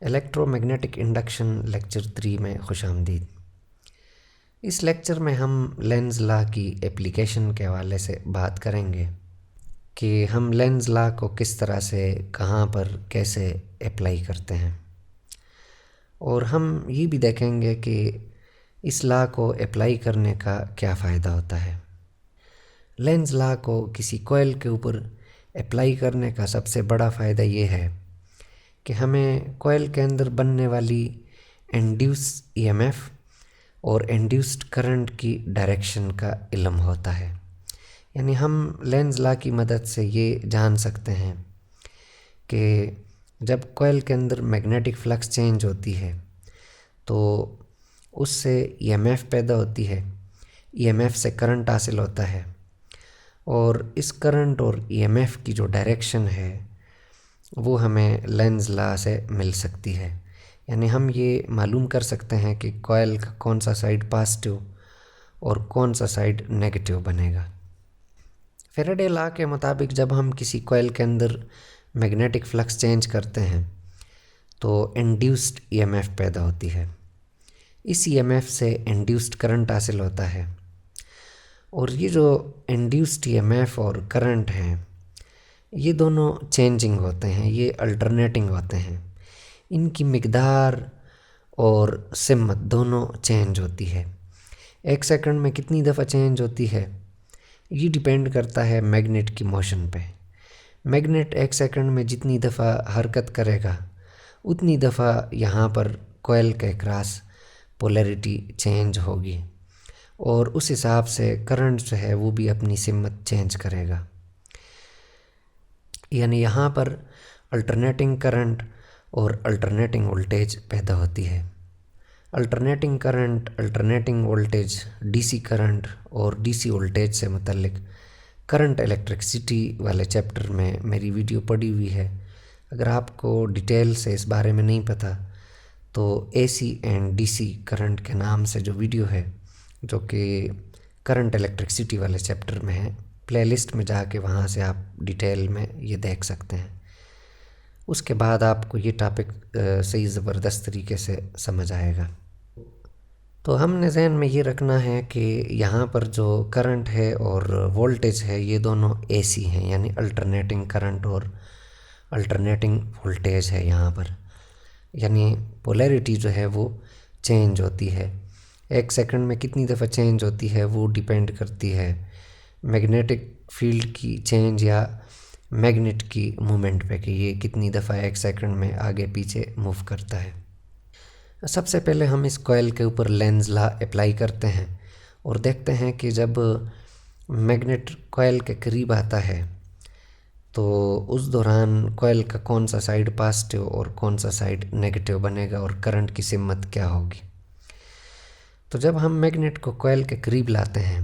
Electromagnetic induction lecture 3 में खुशामदीद। इस lecture में हम लेंज़ लॉ की एप्लीकेशन के हवाले से बात करेंगे कि हम लेंज़ लॉ को किस तरह से कहाँ पर कैसे अप्लाई करते हैं, और हम ये भी देखेंगे कि इस लॉ को अप्लाई करने का क्या फ़ायदा होता है। लेंज़ लॉ को किसी कॉइल के ऊपर अप्लाई करने का सबसे बड़ा फ़ायदा ये है कि हमें कॉइल के अंदर बनने वाली इंड्यूस ईएमएफ और इंड्यूस्ड करंट की डायरेक्शन का इल्म होता है। यानी हम लेंज़ लॉ की मदद से ये जान सकते हैं कि जब कॉइल के अंदर मैग्नेटिक फ्लक्स चेंज होती है तो उससे ईएमएफ पैदा होती है, ईएमएफ से करंट हासिल होता है, और इस करंट और ईएमएफ की जो डायरेक्शन है वो हमें लेंज़ लॉ से मिल सकती है। यानी हम ये मालूम कर सकते हैं कि कॉइल का कौन सा साइड पॉजिटिव और कौन सा साइड नेगेटिव बनेगा। फैराडे लॉ के मुताबिक जब हम किसी कॉइल के अंदर मैग्नेटिक फ्लक्स चेंज करते हैं तो इंड्यूस्ड ईएमएफ पैदा होती है। इस ईएमएफ से इंड्यूस्ड करंट हासिल होता है, और ये जो इंड्यूस्ड ईएमएफ और करंट हैं ये दोनों चेंजिंग होते हैं, ये अल्टरनेटिंग होते हैं। इनकी मिकदार और सिमत दोनों चेंज होती है। एक सेकंड में कितनी दफ़ा चेंज होती है ये डिपेंड करता है मैग्नेट की मोशन पे। मैग्नेट एक सेकंड में जितनी दफ़ा हरकत करेगा उतनी दफ़ा यहाँ पर कॉइल के क्रॉस पोलैरिटी चेंज होगी, और उस हिसाब से करंट जो है वो भी अपनी सिमत चेंज करेगा। यानी यहाँ पर अल्टरनेटिंग करंट और अल्टरनेटिंग वोल्टेज पैदा होती है। Alternating current, alternating voltage, DC current और डीसी वोल्टेज से मुतल्लिक करंट इलेक्ट्रिसिटी वाले चैप्टर में मेरी वीडियो पड़ी हुई है। अगर आपको डिटेल से इस बारे में नहीं पता तो एसी एंड डीसी करंट के नाम से जो वीडियो है जो कि करंट इलेक्ट्रिसिटी वाले चैप्टर में है, प्लेलिस्ट में जाके वहाँ से आप डिटेल में ये देख सकते हैं। उसके बाद आपको ये टॉपिक सही ज़बरदस्त तरीके से समझ आएगा। तो हमने ज़हन में ये रखना है कि यहाँ पर जो करंट है और वोल्टेज है ये दोनों एसी हैं, यानी अल्टरनेटिंग करंट और अल्टरनेटिंग वोल्टेज है यहाँ पर। यानी पोलैरिटी जो है वो चेंज होती है। एक सेकंड में कितनी दफ़ा चेंज होती है वो डिपेंड करती है मैग्नेटिक फील्ड की चेंज या मैग्नेट की मूवमेंट पे कि ये कितनी दफ़ा एक सेकंड में आगे पीछे मूव करता है। सबसे पहले हम इस कॉइल के ऊपर लेंज़ लॉ अप्लाई करते हैं और देखते हैं कि जब मैग्नेट कॉइल के करीब आता है तो उस दौरान कॉइल का कौन सा साइड पॉजिटिव और कौन सा साइड नेगेटिव बनेगा और करंट की सिमत क्या होगी। तो जब हम मैग्नेट को कॉइल के करीब लाते हैं,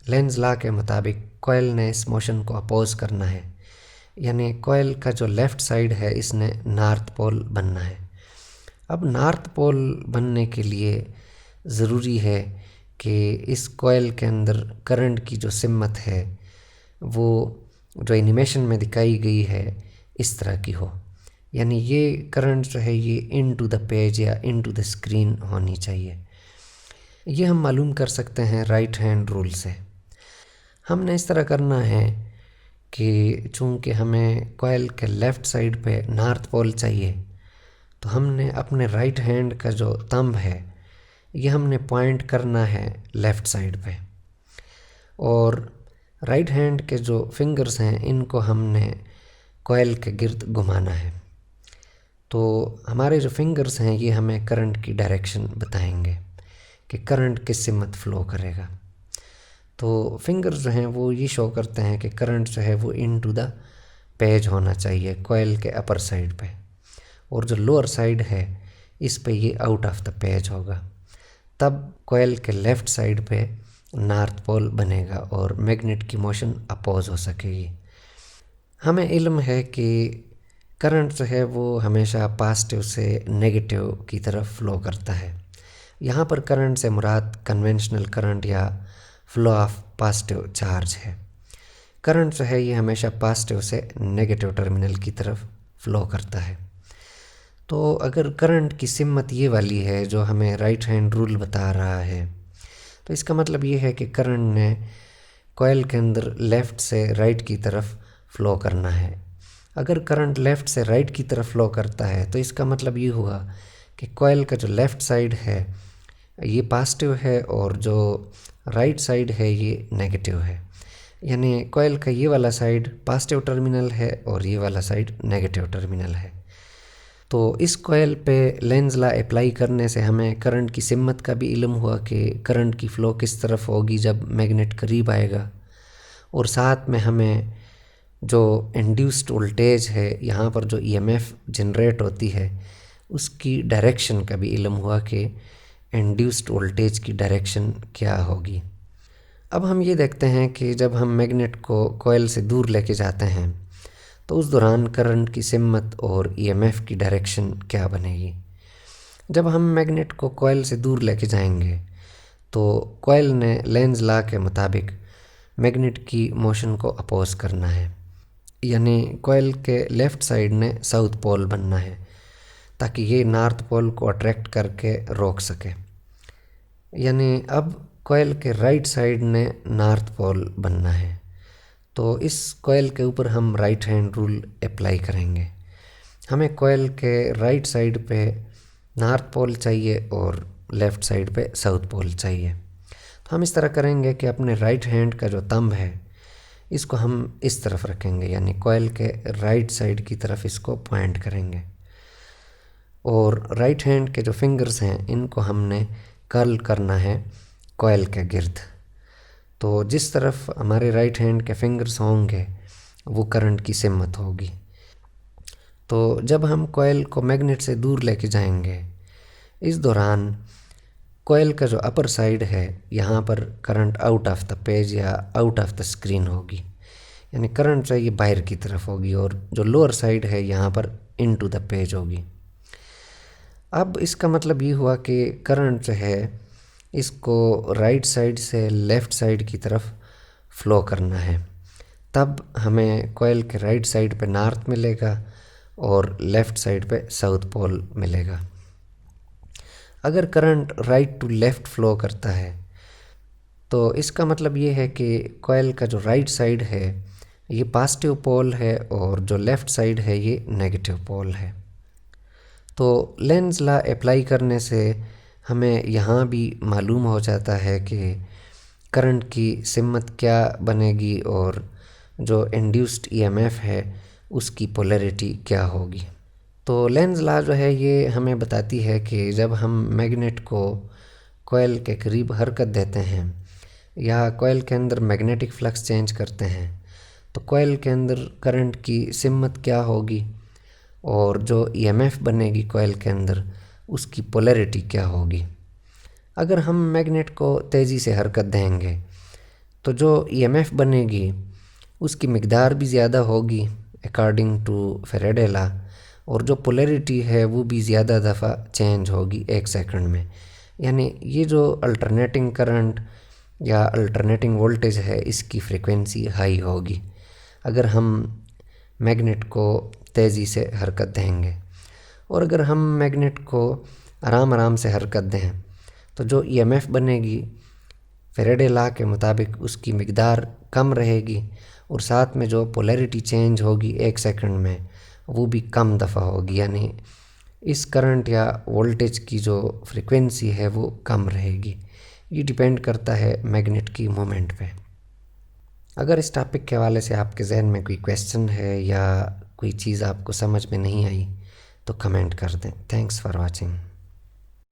लेंज़ लॉ के मुताबिक कॉइल ने इस मोशन को अपोज करना है। यानी कॉइल का जो लेफ़्ट साइड है इसने नॉर्थ पोल बनना है। अब नॉर्थ पोल बनने के लिए ज़रूरी है कि इस कॉइल के अंदर करंट की जो सिमत है वो जो एनिमेशन में दिखाई गई है इस तरह की हो। यानी ये करंट जो है ये इनटू द पेज या इनटू द स्क्रीन होनी चाहिए। ये हम मालूम कर सकते हैं राइट हैंड रूल से। हमने इस तरह करना है कि चूँकि हमें कॉइल के लेफ़्ट साइड पे नॉर्थ पोल चाहिए तो हमने अपने राइट हैंड का जो थंब है ये हमने पॉइंट करना है लेफ़्ट साइड पे, और राइट हैंड के जो फिंगर्स हैं इनको हमने कॉइल के गिर्द घुमाना है। तो हमारे जो फिंगर्स हैं ये हमें करंट की डायरेक्शन बताएंगे कि करंट किस सिमत फ़्लो करेगा। तो फिंगर्स जो हैं वो ये शो करते हैं कि करंट जो है वो इनटू द पेज होना चाहिए कॉइल के अपर साइड पे, और जो लोअर साइड है इस पे ये आउट ऑफ द पेज होगा। तब कॉइल के लेफ़्ट साइड पे नॉर्थ पोल बनेगा और मैग्नेट की मोशन अपोज हो सकेगी। हमें इल्म है कि करंट जो है वो हमेशा पॉजिटिव से नेगेटिव की तरफ फ़्लो करता है। यहाँ पर करंट से मुराद कन्वेंशनल करंट या फ्लो ऑफ पॉजिटिव चार्ज है। करंट जो है ये हमेशा पॉजिटिव से नेगेटिव टर्मिनल की तरफ फ़्लो करता है। तो अगर करंट की सिमत ये वाली है जो हमें राइट हैंड रूल बता रहा है, तो इसका मतलब ये है कि करंट ने कॉइल के अंदर लेफ़्ट से राइट की तरफ फ़्लो करना है। अगर करंट लेफ़्ट से राइट की तरफ फ़्लो करता है तो इसका मतलब ये हुआ कि कॉइल का जो लेफ़्ट साइड है ये पॉजिटिव है और जो राइट साइड है ये नेगेटिव है। यानी कॉइल का ये वाला साइड पॉजिटिव टर्मिनल है और ये वाला साइड नेगेटिव टर्मिनल है। तो इस कॉइल पे लेंज़ लॉ अप्लाई करने से हमें करंट की सिमत का भी इल्म हुआ कि करंट की फ़्लो किस तरफ होगी जब मैग्नेट करीब आएगा, और साथ में हमें जो इंड्यूस्ड वोल्टेज है यहाँ पर जो ईएमएफ जनरेट होती है उसकी डायरेक्शन का भी इल्म हुआ कि इंड्यूस्ड वोल्टेज की डायरेक्शन क्या होगी। अब हम ये देखते हैं कि जब हम मैग्नेट को कॉइल से दूर लेके जाते हैं तो उस दौरान करंट की सिमत और ईएमएफ की डायरेक्शन क्या बनेगी। जब हम मैग्नेट को कॉइल से दूर लेके जाएंगे तो कॉइल ने लेंज़ लॉ के मुताबिक मैग्नेट की मोशन को अपोज करना है, यानी कॉइल के लेफ़्ट साइड ने साउथ पोल बनना है ताकि ये नॉर्थ पोल को अट्रैक्ट करके रोक सके। यानी अब कॉइल के राइट साइड ने नॉर्थ पोल बनना है। तो इस कॉइल के ऊपर हम राइट हैंड रूल अप्लाई करेंगे। हमें कॉइल के राइट साइड पे नॉर्थ पोल चाहिए और लेफ़्ट साइड पे साउथ पोल चाहिए। तो हम इस तरह करेंगे कि अपने राइट हैंड का जो थंब है इसको हम इस तरफ रखेंगे, यानी कॉइल के राइट साइड की तरफ इसको पॉइंट करेंगे, और राइट हैंड के जो फिंगर्स हैं इनको हमने कर्ल करना है कॉइल के गिर्द। तो जिस तरफ हमारे राइट हैंड के फिंगर्स होंगे वो करंट की सिमत होगी। तो जब हम कॉइल को मैग्नेट से दूर लेके जाएंगे इस दौरान कॉइल का जो अपर साइड है यहाँ पर current out of the page या आउट ऑफ द स्क्रीन होगी, यानी करंट जो है ये बाहर की तरफ होगी, और जो लोअर साइड है यहाँ पर इनटू द पेज होगी। अब इसका मतलब ये हुआ कि करंट जो है इसको राइट साइड से लेफ़्ट साइड की तरफ फ़्लो करना है, तब हमें कॉइल के राइट साइड पे नॉर्थ मिलेगा और लेफ़्ट साइड पे साउथ पोल मिलेगा। अगर current right to left flow करता है तो इसका मतलब ये है कि कॉइल का जो राइट साइड है ये पॉजिटिव पोल है और जो लेफ़्ट साइड है ये नेगेटिव पोल है। तो लेंज़ लॉ अप्लाई करने से हमें यहाँ भी मालूम हो जाता है कि करंट की सिमत क्या बनेगी और जो इंड्यूस्ड ईएमएफ है उसकी पोलैरिटी क्या होगी। तो लेंज़ लॉ जो है ये हमें बताती है कि जब हम मैग्नेट को कॉइल के करीब हरकत देते हैं या कॉइल के अंदर मैग्नेटिक फ्लक्स चेंज करते हैं तो कॉइल के अंदर करंट की सिमत क्या होगी और जो ईएमएफ बनेगी कॉइल के अंदर उसकी पोलैरिटी क्या होगी। अगर हम मैग्नेट को तेज़ी से हरकत देंगे तो जो ईएमएफ बनेगी उसकी मिकदार भी ज़्यादा होगी अकॉर्डिंग टू फैराडे लॉ, और जो पोलैरिटी है वो भी ज़्यादा दफ़ा चेंज होगी 1 सेकंड में। यानी ये जो अल्टरनेटिंग करंट या अल्टरनेटिंग वोल्टेज है इसकी फ्रीक्वेंसी हाई होगी अगर हम मैग्नेट को तेज़ी से हरकत देंगे, और अगर हम मैग्नेट को आराम आराम से हरकत दें तो जो ईएमएफ बनेगी फैराडे लॉ के मुताबिक उसकी मिकदार कम रहेगी, और साथ में जो पोलैरिटी चेंज होगी 1 सेकंड में वो भी कम दफ़ा होगी। यानी इस करंट या वोल्टेज की जो फ्रीक्वेंसी है वो कम रहेगी। ये डिपेंड करता है मैग्नेट की मोमेंट पे। अगर इस टॉपिक के हवाले से आपके जहन में कोई क्वेश्चन है या कोई चीज़ आपको समझ में नहीं आई तो कमेंट कर दें। Thanks for watching.